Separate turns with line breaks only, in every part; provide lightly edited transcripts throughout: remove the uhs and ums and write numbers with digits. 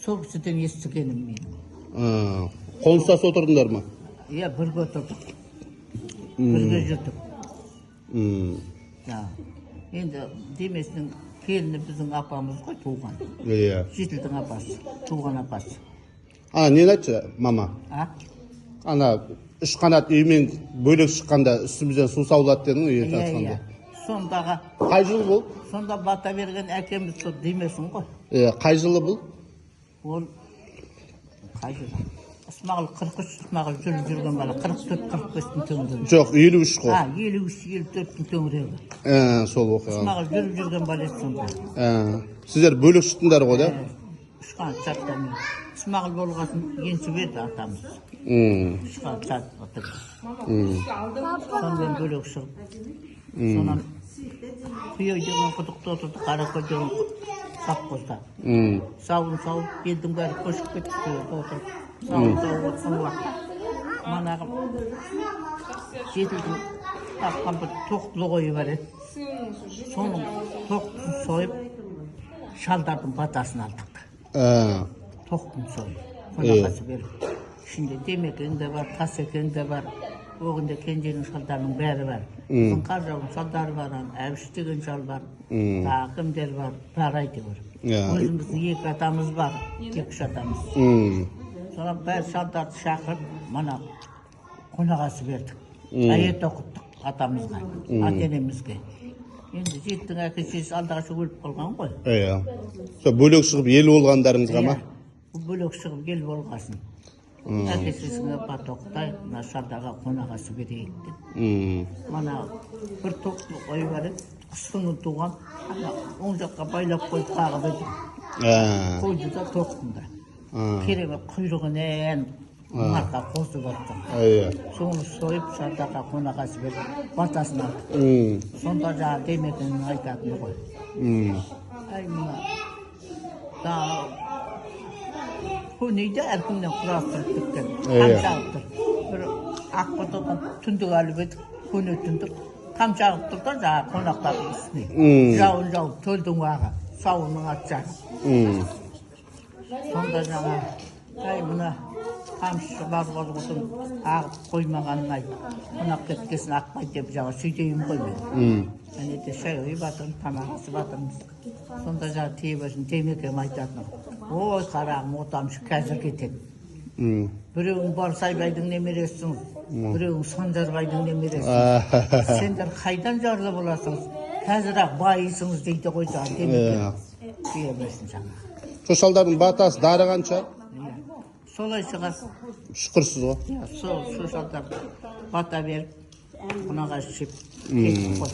Сол кісіден естігенім мен.
Қол ұстасып отырдыңдар ма?
Иә, бірге отырдық. Бірге жүрдік. Енді демесінің келіні біздің апамыз ғой, туған.
Иә.
Жетілдің апасы, туған апасы.
Нені айтшы, мама? Ана үш қанат үймен бөлек шыққанда үстімізден су саулады дедің ғой, ерте асқанда.
Сондағы.
Қай жыл бұл?
Сонда бата берген әкеміз сол демесін ғой.
Қай жылы бұл?
Ол қай жылы? Ысмағыл 43, Ысмағыл жүрген бала 44-45-тің төңірегі.
Жоқ, 53 қой.
53-54-тің төңірегі.
Сол оқиға.
Ысмағыл жүрген бала сонда.
Сіздер бөлек шықтыңдар ғой, да?
Үш қанат шаттамен. Ысмағыл болғасын енші берді атамыз. Үш қанат шат отыр. Сонымен бөлек шығып. Сонан күйеу деген құдықта отырды, қарақой деген сапқозда. Сауын сауып, елдің бәрі көшіп кетті, отырып. Сауын сауып отқан уақыт. Манағы жетілдің тапқан бір тоқтылы қойы бар еді. Соның тоқтын сойып, шалдардың батасын алдық. Тоқтын сойып, қонақасы беріп. Ішінде демекең де бар, тасекең де бар. Оғында кенженің шалдарының бәрі бар. Біздің қаржауын шалдары бар, әбіш деген шал бар, кімдер бар, бар айты бар. Өзіміздің екі атамыз бар, екі-үш атамыз. Sonra бәрі шалдарды шақырып, мана қонағасы бердік. Айет оқыттық атамызға, ата-енемізге. Енді жеттің әке-шешесі алдағы өліп қалған ғой.
Бөлек шығып ел болғандарыңызға ма?
Бөлек шығып ел болғасын. Әке-шесіне бата оқытай, мына шалдаға қонағасы берейік деп. Мана бір тоқтылы қой бар еді, қыстың туған, оң жаққа байлап қойып қағып еді. Қойды да тоқтында. Керемет құйрығынан марқа қосып аттым. Соны сойып шалдаға қонағасы беріп, батасын алдық. Сонда жаңа демекенің айтатыны ғой. Ай мына, көнейді әркімнен құрастырып кеткен. Қамшағып тұр. Бір ақ бұтылған түндік әліп едік, көне түндік. Қамшағып тұр да жаңа қонақтардың үстіне. Жауын жауып төлдің уағы, сауынның ат жағы. Сонда жаңа, ай мұна қамшысы бар болғысын ағып қоймағанын айт. Қонақ кеткесін ақпай деп жаңа сөйтейін ғой мен. Әне де шай ой батырым, тамағысы батырмыз. Сонда жаңа тейбесін темекем айтатын. Ой, қарағым, отамшы қазір кетеді. Біреуің Барсайбайдың немересісіңіз, біреуің Санжарбайдың немересісіңіз. Сендер қайдан жарлы боласыңыз? Қазір-ақ байысыңыз дейді ғой жаңа темекем. Тейбесін жаңа.
Шошалдардың батасы дары қанша?
Солай шығар.
Шүкірсіз ғой.
Сол шошалдар бата беріп, қонаға ішіп кетіп қой.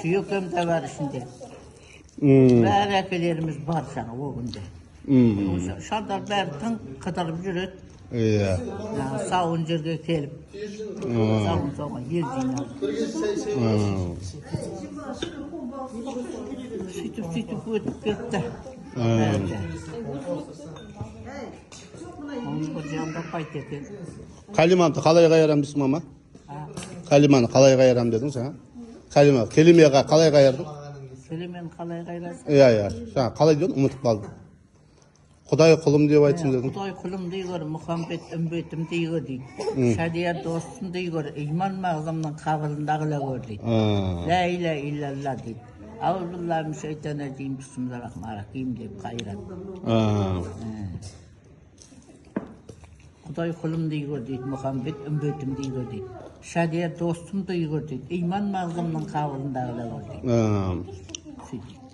Сүйекем де бар ішінде. Бәрі әкелеріміз бар жаңа о күнде. Шалдар бәрі тың қыдырып жүреді. Сауын жерге келіп, сауын соған ел жинады. Сөйтіп өтіп кетті. Оны бір жандап айт екен.
Қалимамды қалай қайырам дейсің, мама? Қалиманы қалай қайырам дедің саған? Келемеға қалай қайырдың?
Келемені қалай қайырасың?
Жаңа қалай дедің, ұмытып қалдым. Құдай құлым деп айтсын дедің.
Құдай құлым дей гөр, Мұхаммед үмбетім дей гөр дейді. Шәдия достым дей гөр, иман мағзамның қабылындағыла гөр дейді. Ла иля иллалла дейді. Аузуллахим шайтаниррajim, бисмиллахир-рахманир-рахим деп қайырады. Құдай құлым дей гөр дейді, Мұхаммед үмбетім дей гөр дейді. Шәдия достым дей гөр дейді. Иман мағзамның қабылындағыла гөр дейді. Сөйтіп.